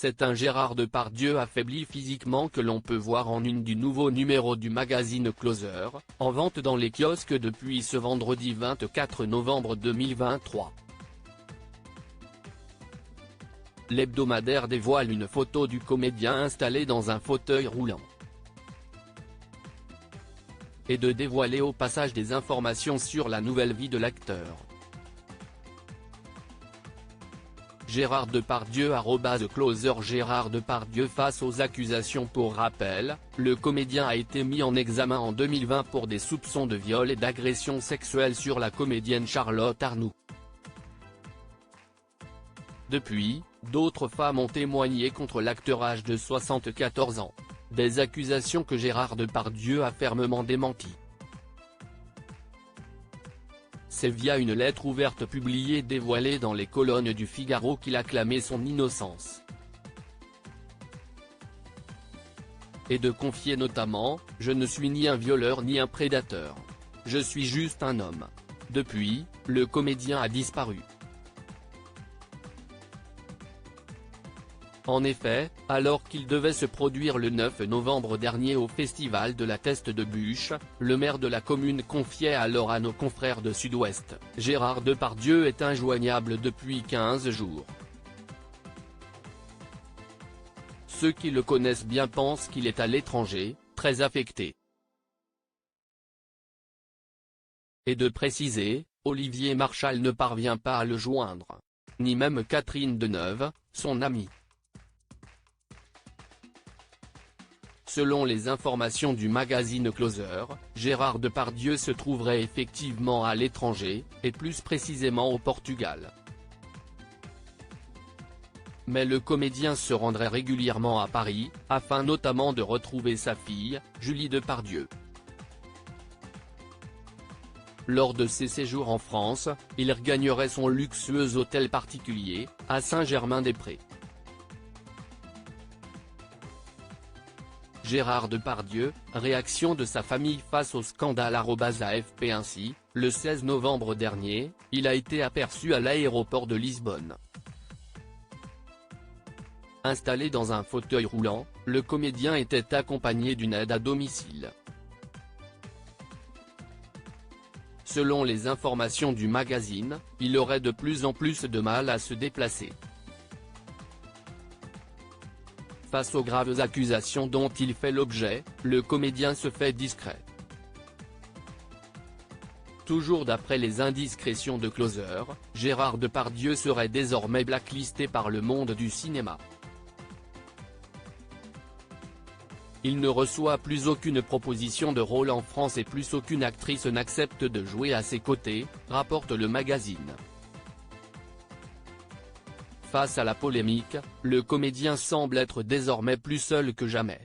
C'est un Gérard Depardieu affaibli physiquement que l'on peut voir en une du nouveau numéro du magazine Closer, en vente dans les kiosques depuis ce vendredi 24 novembre 2023. L'hebdomadaire dévoile une photo du comédien installé dans un fauteuil roulant. Et de dévoiler au passage des informations sur la nouvelle vie de l'acteur. Gérard Depardieu @Closer Gérard Depardieu face aux accusations. Pour rappel, le comédien a été mis en examen en 2020 pour des soupçons de viol et d'agression sexuelle sur la comédienne Charlotte Arnoux. Depuis, d'autres femmes ont témoigné contre l'acteur âgé de 74 ans. Des accusations que Gérard Depardieu a fermement démenties. C'est via une lettre ouverte publiée dévoilée dans les colonnes du Figaro qu'il a clamé son innocence. Et de confier notamment « Je ne suis ni un violeur ni un prédateur. Je suis juste un homme ». Depuis, le comédien a disparu. En effet, alors qu'il devait se produire le 9 novembre dernier au festival de la Teste de Buch, le maire de la commune confiait alors à nos confrères de Sud-Ouest, Gérard Depardieu est injoignable depuis 15 jours. Ceux qui le connaissent bien pensent qu'il est à l'étranger, très affecté. Et de préciser, Olivier Marchal ne parvient pas à le joindre. Ni même Catherine Deneuve, son amie. Selon les informations du magazine Closer, Gérard Depardieu se trouverait effectivement à l'étranger, et plus précisément au Portugal. Mais le comédien se rendrait régulièrement à Paris, afin notamment de retrouver sa fille, Julie Depardieu. Lors de ses séjours en France, il regagnerait son luxueux hôtel particulier, à Saint-Germain-des-Prés. Gérard Depardieu, réaction de sa famille face au scandale @AFP. Ainsi, le 16 novembre dernier, il a été aperçu à l'aéroport de Lisbonne. Installé dans un fauteuil roulant, le comédien était accompagné d'une aide à domicile. Selon les informations du magazine, il aurait de plus en plus de mal à se déplacer. Face aux graves accusations dont il fait l'objet, le comédien se fait discret. Toujours d'après les indiscrétions de Closer, Gérard Depardieu serait désormais blacklisté par le monde du cinéma. Il ne reçoit plus aucune proposition de rôle en France et plus aucune actrice n'accepte de jouer à ses côtés, rapporte le magazine. Face à la polémique, le comédien semble être désormais plus seul que jamais.